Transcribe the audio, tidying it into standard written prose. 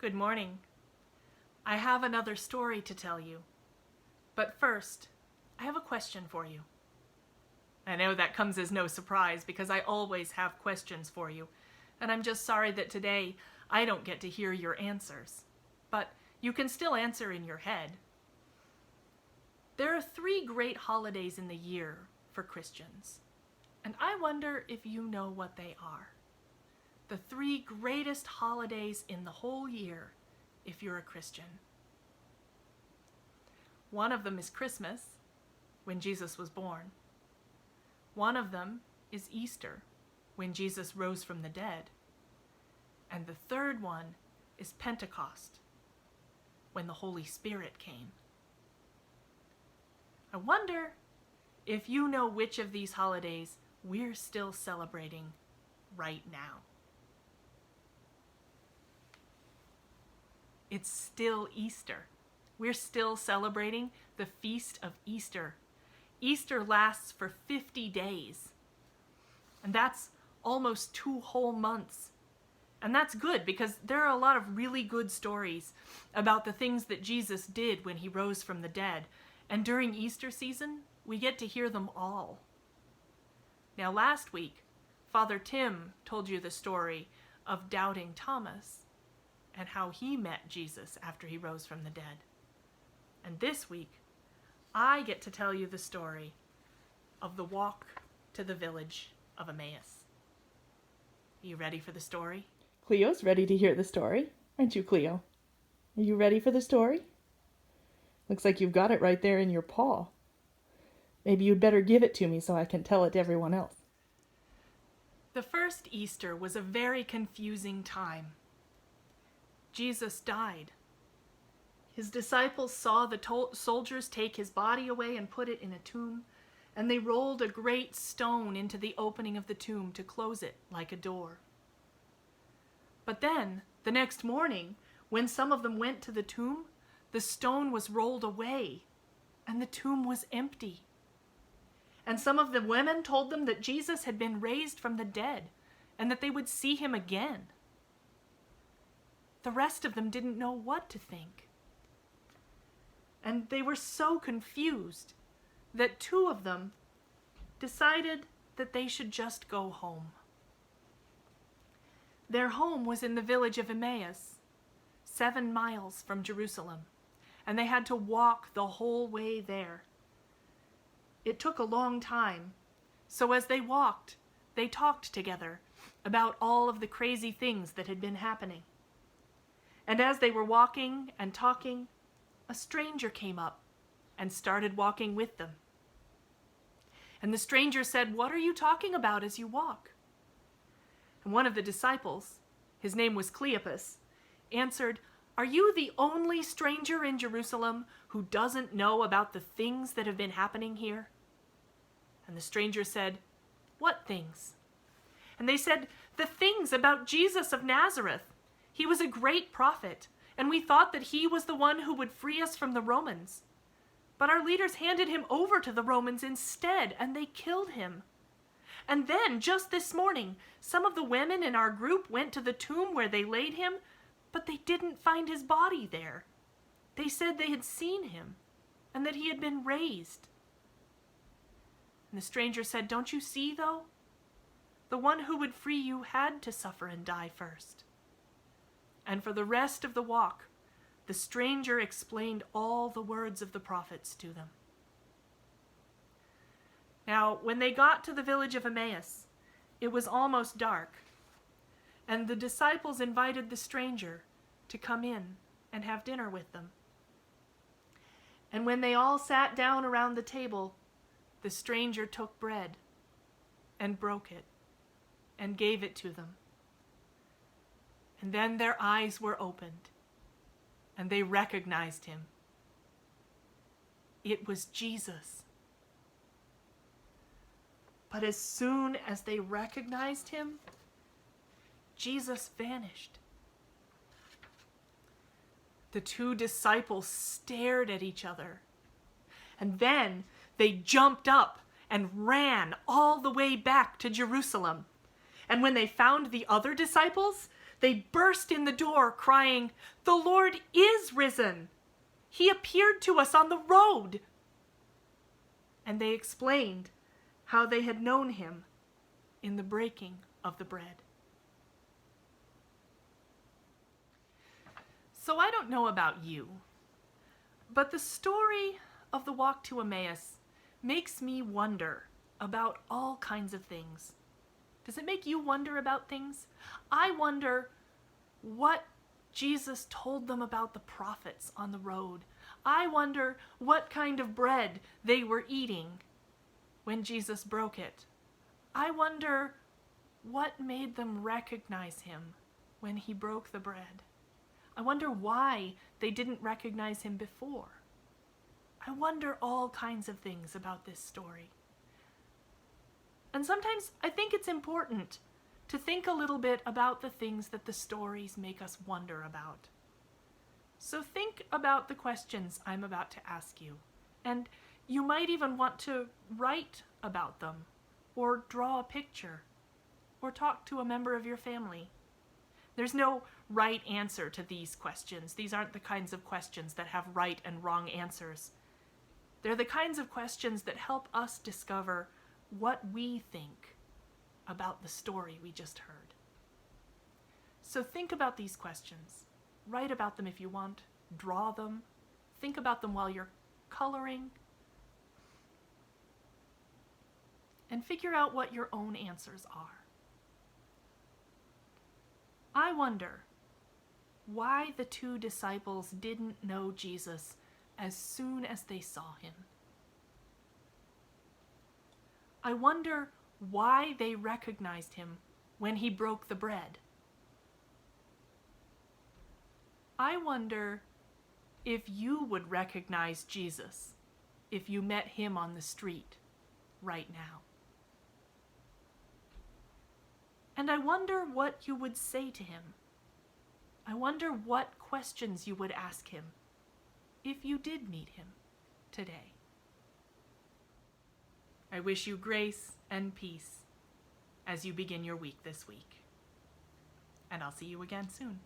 Good morning. I have another story to tell you. But first, I have a question for you. I know that comes as no surprise because I always have questions for you, and I'm just sorry that today I don't get to hear your answers. But you can still answer in your head. There are 3 great holidays in the year for Christians, and I wonder if you know what they are. The 3 greatest holidays in the whole year if you're a Christian. One of them is Christmas, when Jesus was born. One of them is Easter, when Jesus rose from the dead. And the third one is Pentecost, when the Holy Spirit came. I wonder if you know which of these holidays we're still celebrating right now. It's still Easter. We're still celebrating the Feast of Easter. Easter lasts for 50 days. And that's almost 2 whole months. And that's good because there are a lot of really good stories about the things that Jesus did when he rose from the dead. And during Easter season, we get to hear them all. Now last week, Father Tim told you the story of doubting Thomas and how he met Jesus after he rose from the dead. And this week, I get to tell you the story of the walk to the village of Emmaus. You ready for the story? Cleo's ready to hear the story. Aren't you, Cleo? Are you ready for the story? Looks like you've got it right there in your paw. Maybe you'd better give it to me so I can tell it to everyone else. The first Easter was a very confusing time. Jesus died. His disciples saw the soldiers take his body away and put it in a tomb, and they rolled a great stone into the opening of the tomb to close it like a door. But then, the next morning, when some of them went to the tomb, the stone was rolled away, and the tomb was empty. And some of the women told them that Jesus had been raised from the dead, and that they would see him again. The rest of them didn't know what to think. And they were so confused that 2 of them decided that they should just go home. Their home was in the village of Emmaus, 7 miles from Jerusalem, and they had to walk the whole way there. It took a long time, so as they walked, they talked together about all of the crazy things that had been happening. And as they were walking and talking, a stranger came up and started walking with them. And the stranger said, "What are you talking about as you walk?" And one of the disciples, his name was Cleopas, answered, "Are you the only stranger in Jerusalem who doesn't know about the things that have been happening here?" And the stranger said, "What things?" And they said, "The things about Jesus of Nazareth. He was a great prophet, and we thought that he was the one who would free us from the Romans. But our leaders handed him over to the Romans instead, and they killed him. And then, just this morning, some of the women in our group went to the tomb where they laid him, but they didn't find his body there. They said they had seen him, and that he had been raised." And the stranger said, "Don't you see, though? The one who would free you had to suffer and die first." And for the rest of the walk, the stranger explained all the words of the prophets to them. Now, when they got to the village of Emmaus, it was almost dark, and the disciples invited the stranger to come in and have dinner with them. And when they all sat down around the table, the stranger took bread and broke it and gave it to them. And then their eyes were opened, and they recognized him. It was Jesus. But as soon as they recognized him, Jesus vanished. The 2 disciples stared at each other, and then they jumped up and ran all the way back to Jerusalem. And when they found the other disciples, they burst in the door crying, "The Lord is risen! He appeared to us on the road!" And they explained how they had known him in the breaking of the bread. So I don't know about you, but the story of the walk to Emmaus makes me wonder about all kinds of things. Does it make you wonder about things? I wonder what Jesus told them about the prophets on the road. I wonder what kind of bread they were eating when Jesus broke it. I wonder what made them recognize him when he broke the bread. I wonder why they didn't recognize him before. I wonder all kinds of things about this story. And sometimes I think it's important to think a little bit about the things that the stories make us wonder about. So think about the questions I'm about to ask you, and you might even want to write about them, or draw a picture, or talk to a member of your family. There's no right answer to these questions. These aren't the kinds of questions that have right and wrong answers. They're the kinds of questions that help us discover what we think about the story we just heard. So think about these questions. Write about them if you want. Draw them. Think about them while you're coloring. And figure out what your own answers are. I wonder why the two disciples didn't know Jesus as soon as they saw him. I wonder why they recognized him when he broke the bread. I wonder if you would recognize Jesus if you met him on the street right now. And I wonder what you would say to him. I wonder what questions you would ask him if you did meet him today. I wish you grace and peace as you begin your week this week. And I'll see you again soon.